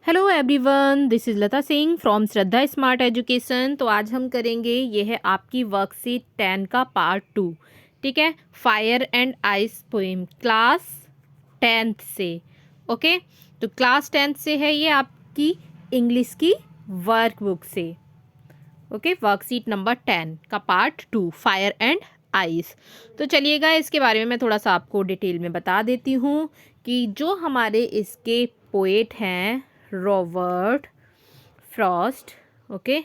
Hello everyone, this is Lata Singh from Shraddha smart education. तो आज हम करेंगे, ये है आपकी वर्कशीट 10 का पार्ट 2। ठीक है, fire and ice poem class 10th से। ओके, तो क्लास 10th से है ये आपकी इंग्लिश की वर्कबुक से। ओके, वर्कशीट नंबर 10 का पार्ट 2 फायर एंड आइस। तो चलिएगा, इसके बारे में मैं थोड़ा सा आपको डिटेल में बता देती हूँ कि जो हमारे इसके पोएट हैं रॉबर्ट फ्रॉस्ट। ओके,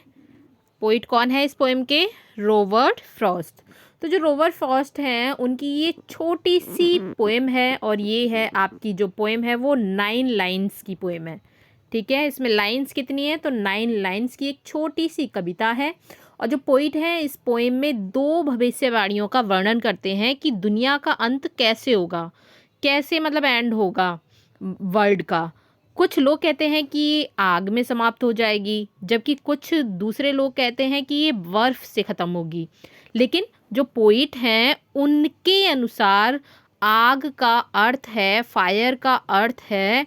पोइट कौन है इस पोएम के? Robert Frost. तो जो रॉबर्ट फ्रॉस्ट हैं उनकी ये छोटी सी पोएम है, और ये है आपकी जो पोएम है वो 9 लाइन्स की पोएम है। ठीक है, इसमें लाइन्स कितनी है? तो 9 लाइन्स की एक छोटी सी कविता है। और जो पोइट है इस पोएम में 2 भविष्यवाणियों का वर्णन करते हैं कि दुनिया का अंत कैसे होगा, कैसे मतलब एंड होगा वर्ल्ड का। कुछ लोग कहते हैं कि ये आग में समाप्त हो जाएगी, जबकि कुछ दूसरे लोग कहते हैं कि ये बर्फ से ख़त्म होगी। लेकिन जो पोइट हैं उनके अनुसार आग का अर्थ है, फायर का अर्थ है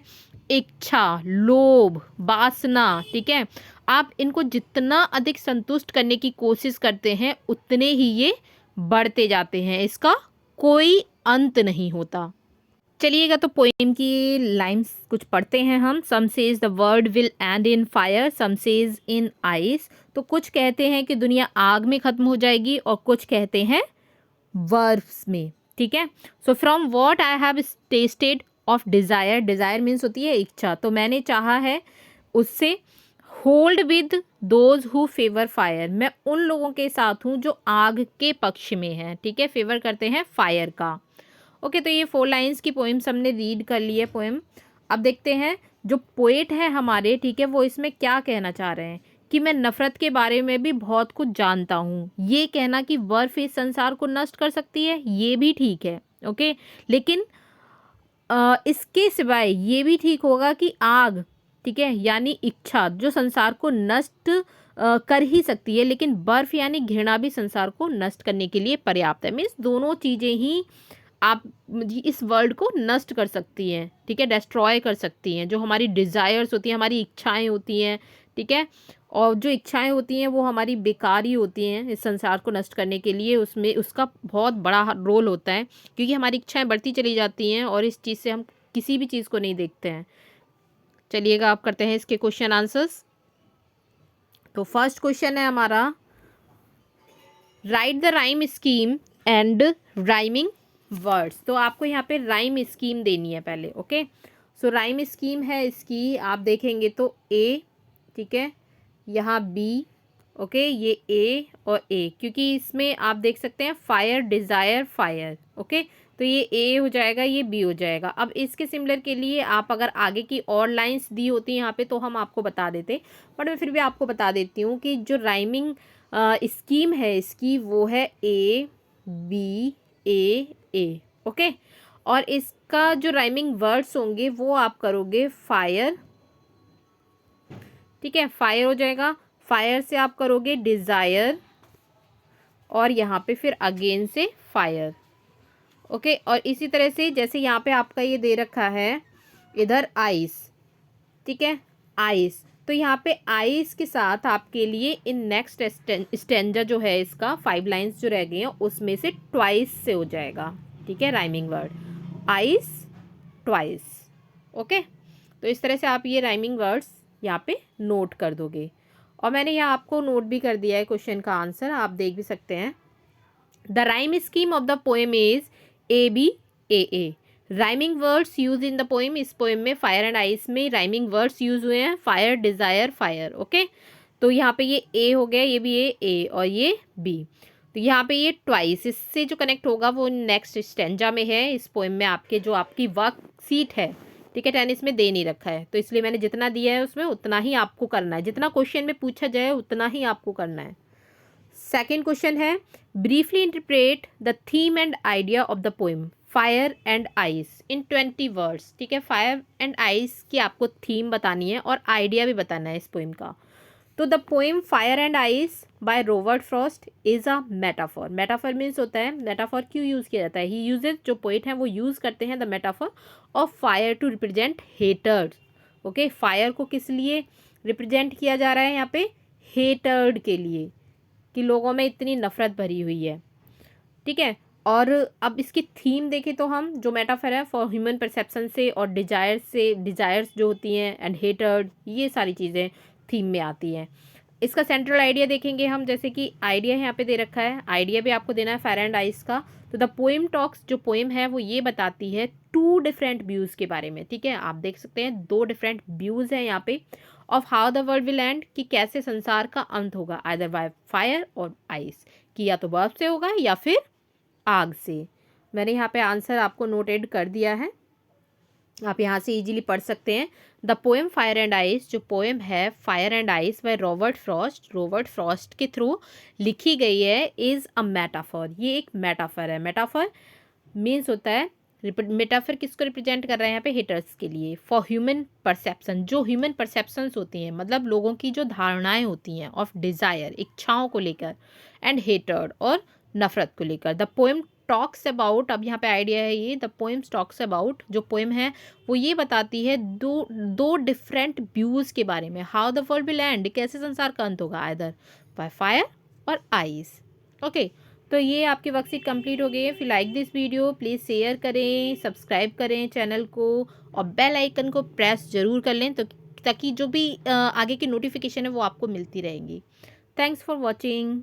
इच्छा, लोभ, वासना। ठीक है, आप इनको जितना अधिक संतुष्ट करने की कोशिश करते हैं उतने ही ये बढ़ते जाते हैं, इसका कोई अंत नहीं होता। चलिएगा, तो पोएम की लाइन्स कुछ पढ़ते हैं हम। Some say the world will end in fire, some say in ice. तो कुछ कहते हैं कि दुनिया आग में ख़त्म हो जाएगी, और कुछ कहते हैं बर्फ में। ठीक है, so from what I have tested of desire, desire means होती है इच्छा, तो मैंने चाहा है उससे। Hold with those who favour fire, मैं उन लोगों के साथ हूँ जो आग के पक्ष में है। ठीक है, फेवर करते हैं फायर का। ओके, तो ये 4 लाइन्स की पोएम हमने रीड कर ली है पोएम। अब देखते हैं जो पोएट है हमारे, ठीक है, वो इसमें क्या कहना चाह रहे हैं कि मैं नफ़रत के बारे में भी बहुत कुछ जानता हूँ। ये कहना कि बर्फ इस संसार को नष्ट कर सकती है, ये भी ठीक है। ओके, लेकिन इसके सिवाय ये भी ठीक होगा कि आग, ठीक है, यानी इच्छा जो संसार को नष्ट कर ही सकती है, लेकिन बर्फ यानी घृणा भी संसार को नष्ट करने के लिए पर्याप्त है। मीन्स दोनों चीज़ें ही आप इस वर्ल्ड को नष्ट कर सकती हैं। ठीक है, डिस्ट्रॉय कर सकती हैं। जो हमारी डिज़ायर्स होती हैं, हमारी इच्छाएं होती हैं, ठीक है, और जो इच्छाएं होती हैं वो हमारी बेकार ही होती हैं इस संसार को नष्ट करने के लिए। उसमें उसका बहुत बड़ा रोल होता है, क्योंकि हमारी इच्छाएं बढ़ती चली जाती हैं और इस चीज़ से हम किसी भी चीज़ को नहीं देखते हैं। चलिएगा, आप करते हैं इसके क्वेश्चन आंसर्स। तो फर्स्ट क्वेश्चन है हमारा, right the rhyme scheme and rhyming words. तो आपको यहाँ पे राइम स्कीम देनी है पहले। ओके, सो राइम स्कीम है इसकी, आप देखेंगे तो ए, ठीक है, यहाँ बी, ओके, ये ए और ए, क्योंकि इसमें आप देख सकते हैं फायर, डिज़ायर, फायर। ओके, तो ये ए हो जाएगा, ये बी हो जाएगा। अब इसके सिमिलर के लिए आप अगर आगे की और लाइंस दी होती यहाँ पे तो हम आपको बता देते, बट मैं फिर भी आपको बता देती हूँ कि जो राइमिंग स्कीम है इसकी वो है ए बी ए ए। ओके, और इसका जो राइमिंग वर्ड्स होंगे वो आप करोगे फायर। ठीक है, फायर हो जाएगा, फायर से आप करोगे डिज़ायर, और यहाँ पे फिर अगेन से फायर। ओके, और इसी तरह से जैसे यहाँ पे आपका ये दे रखा है इधर आइस, ठीक है, आइस, तो यहाँ पे आइस के साथ आपके लिए इन नेक्स्ट स्टेंजा जो है इसका 5 लाइंस जो रह गई हैं उसमें से ट्वाइस से हो जाएगा। ठीक है, rhyming word ice, twice. Okay, तो इस तरह से आप ये राइमिंग वर्ड्स यहाँ पे नोट कर दोगे, और मैंने यहाँ आपको नोट भी कर दिया है क्वेश्चन का आंसर, आप देख भी सकते हैं। The rhyme scheme of the poem is A B A A. Rhyming words use in the poem, इस पोएम में फायर एंड आइस में राइमिंग वर्ड्स यूज हुए हैं, फायर, डिज़ायर, फायर। ओके, तो यहाँ पे ये ए हो गया, ये भी ए और ये बी। तो यहाँ पे ये ट्वाइस, इससे जो कनेक्ट होगा वो नेक्स्ट स्टेंजा में है इस पोएम में। आपके जो आपकी वर्कशीट है, ठीक है, टेनिस में दे नहीं रखा है, तो इसलिए मैंने जितना दिया है उसमें उतना ही आपको करना है, जितना क्वेश्चन में पूछा जाए उतना ही आपको करना है। सेकेंड क्वेश्चन है, briefly interpret the theme and idea of the poem fire and ice in 20 words. ठीक है, फायर एंड आइस की आपको थीम बतानी है और आइडिया भी बताना है इस पोएम का। तो the poem fire and ice by Robert Frost is a metaphor. Metaphor means होता है, मेटाफॉर क्यों यूज़ किया जाता है, ही यूजेज, जो पोइट हैं वो यूज़ करते हैं the metaphor of fire to represent haters. Okay, fire को किस लिए रिप्रेजेंट किया जा रहा है यहाँ पे? हेटर्ड के लिए, कि लोगों में इतनी नफरत भरी हुई है, ठीक है। और अब इसकी थीम देखें तो हम, जो मेटाफर है फॉर ह्यूमन परसेप्शन से और डिजायर से, डिजायर्स जो होती हैं एंड हेटर्ड, ये सारी चीज़ें थीम में आती हैं। इसका सेंट्रल आइडिया देखेंगे हम, जैसे कि आइडिया यहाँ पे दे रखा है, आइडिया भी आपको देना है फायर एंड आइस का। तो द पोएम टॉक्स, जो पोएम है वो ये बताती है टू डिफरेंट व्यूज़ के बारे में, ठीक है। आप देख सकते हैं दो डिफरेंट व्यूज़ हैं यहाँ पे of how the world will and, कि कैसे संसार का अंत होगा, आइदर बाय फायर और आइस, कि या तो बर्फ से होगा या फिर आग से। मैंने यहाँ पे आंसर आपको नोटेड कर दिया है, आप यहाँ से इजीली पढ़ सकते हैं। The poem fire and ice, जो पोएम है fire and ice by Robert Frost के थ्रू लिखी गई है, इज़ अ मेटाफर, ये एक मेटाफर है। मेटाफर मीन्स होता है, मेटाफर किसको रिप्रेजेंट कर रहा है यहाँ पे? हिटर्स के लिए। फॉर ह्यूमन परसेप्शन, जो ह्यूमन परसेप्शंस होती हैं, मतलब लोगों की जो धारणाएं होती हैं ऑफ डिज़ायर, इच्छाओं को लेकर, एंड हेटर्ड और नफरत को लेकर। द पोएम टॉक्स अबाउट, अब यहाँ पे आइडिया है ये, द पोएम्स टॉक्स अबाउट, जो पोएम है वो ये बताती है दो डिफरेंट व्यूज़ के बारे में, how the world will and, कैसे संसार का अंत होगा, आइदर बाय फायर और आइस। ओके, तो ये आपकी वर्कशीट कंप्लीट हो गई है। फिर like this video, please share करें, सब्सक्राइब करें चैनल को, और बेल आइकन को प्रेस ज़रूर कर लें, तो ताकि जो भी आगे की नोटिफिकेशन है वो आपको मिलती रहेंगी। Thanks for watching.